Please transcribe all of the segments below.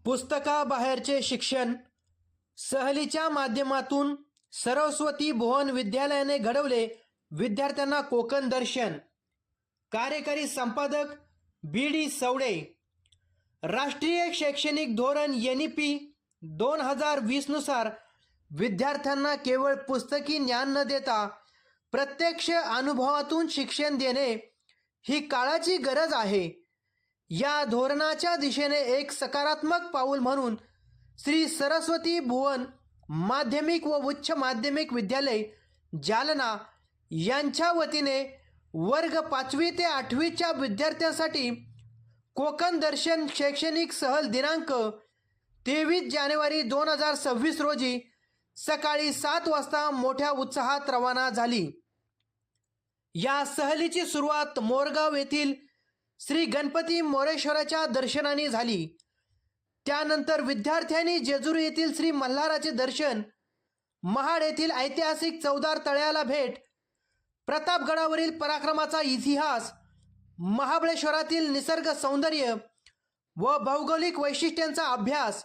पुस्तकाबाहेरचे शिक्षण सहलीच्या माध्यमातून सरस्वती भुवन विद्यालयाने घडवले विद्यार्थ्यांना कोकण दर्शन। कार्यकारी संपादक बी.डी. सवडे। राष्ट्रीय शैक्षणिक धोरण NEP 2020 नुसार विद्यार्थ्यांना केवळ पुस्तकी ज्ञान न देता प्रत्यक्ष अनुभवातून शिक्षण देणे ही काळाची गरज आहे। या धोरणाच्या दिशेने एक सकारात्मक पाऊल म्हणून श्री सरस्वती भुवन माध्यमिक व उच्च माध्यमिक विद्यालय जालना यांच्या वतीने वर्ग 5वी ते 8वीच्या विद्यार्थ्यांसाठी कोकण दर्शन शैक्षणिक सहल दिनांक 23 जानेवारी 2026 रोजी सकाळी 7 वाजता मोठ्या उत्साहात रवाना झाली। या सहलीची सुरुवात मोरगाव येथील श्री गणपती मोरेश्वराच्या दर्शनाने झाली। त्यानंतर विद्यार्थ्यांनी जेजुरी येथील श्री मल्हाराचे दर्शन, महाड येथील ऐतिहासिक चौदार तळ्याला भेट, प्रतापगडावरील पराक्रमाचा इतिहास, महाबळेश्वरातील निसर्ग सौंदर्य व भौगोलिक वैशिष्ट्यांचा अभ्यास,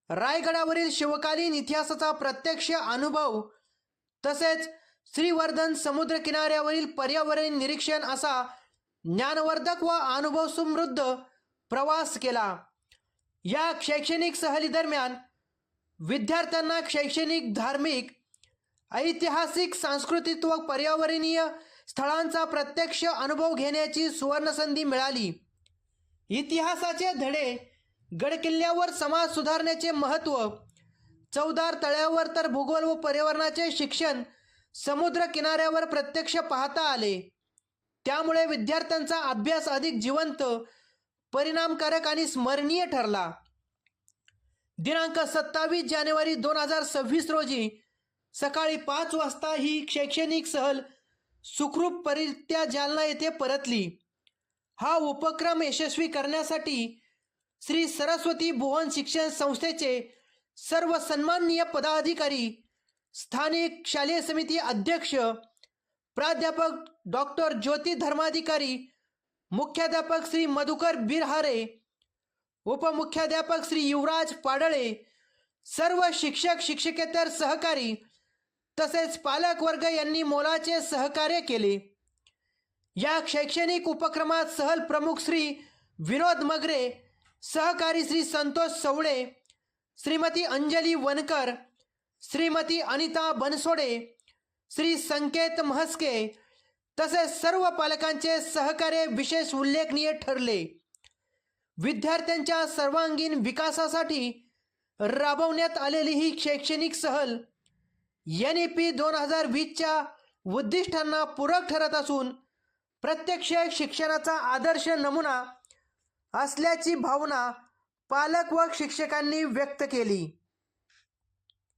रायगडावरील शिवकालीन इतिहासाचा प्रत्यक्ष अनुभव तसेच श्रीवर्धन समुद्र किनाऱ्यावरील पर्यावरण निरीक्षण असा ज्ञानवर्धक व अनुभव समृद्ध प्रवास केला। या शैक्षणिक सहली दरम्यान विद्यार्थ्यांना शैक्षणिक, धार्मिक, ऐतिहासिक, सांस्कृतिक व पर्यावरणीय स्थळांचा प्रत्यक्ष अनुभव घेण्याची सुवर्णसंधी मिळाली। इतिहासाचे धडे, गडकिल्ल्यावर समाज सुधारण्याचे महत्त्व, चौदार तळ्यावर तर भूगोल व पर्यावरणाचे शिक्षण समुद्र किनाऱ्यावर प्रत्यक्ष पाहता आले। त्यामुळे विद्यार्थ्यांचा अभ्यास अधिक जिवंत, परिणामकारक आणि स्मरणीय ठरला। दिनांक 27 जानेवारी 2026 रोजी सकाळी 5 वाजता ही शैक्षणिक सहल सुखरूपरित्या जालना येथे परतली। हा उपक्रम यशस्वी करण्यासाठी श्री सरस्वती भुवन शिक्षण संस्थेचे सर्व सन्माननीय पदाधिकारी, स्थानिक शालेय समिती अध्यक्ष, प्राध्यापक डॉक्टर ज्योती धर्माधिकारी, मुख्याध्यापक श्री मधुकर बिरहारे, उपमुख्याध्यापक श्री युवराज पाडळे, सर्व शिक्षक शिक्षकेतर सहकारी तसेच पालक वर्ग यांनी मोलाचे सहकार्य केले। या शैक्षणिक उपक्रमात सहल प्रमुख श्री विनोद मगरे, सहकारी श्री संतोष सवडे, श्रीमती अंजली वनकर, श्रीमती अनिता बनसोडे, श्री संकेत महस्के तसेच सर्व पालकांचे सहकार्य विशेष उल्लेखनीय ठरले। विद्यार्थ्यांच्या सर्वांगीण विकासासाठी राबवण्यात आलेली ही शैक्षणिक सहल NEP 2020च्या उद्दिष्टांना पूरक ठरत असून प्रत्यक्ष शिक्षणाचा आदर्श नमुना असल्याची भावना पालक व शिक्षकांनी व्यक्त केली।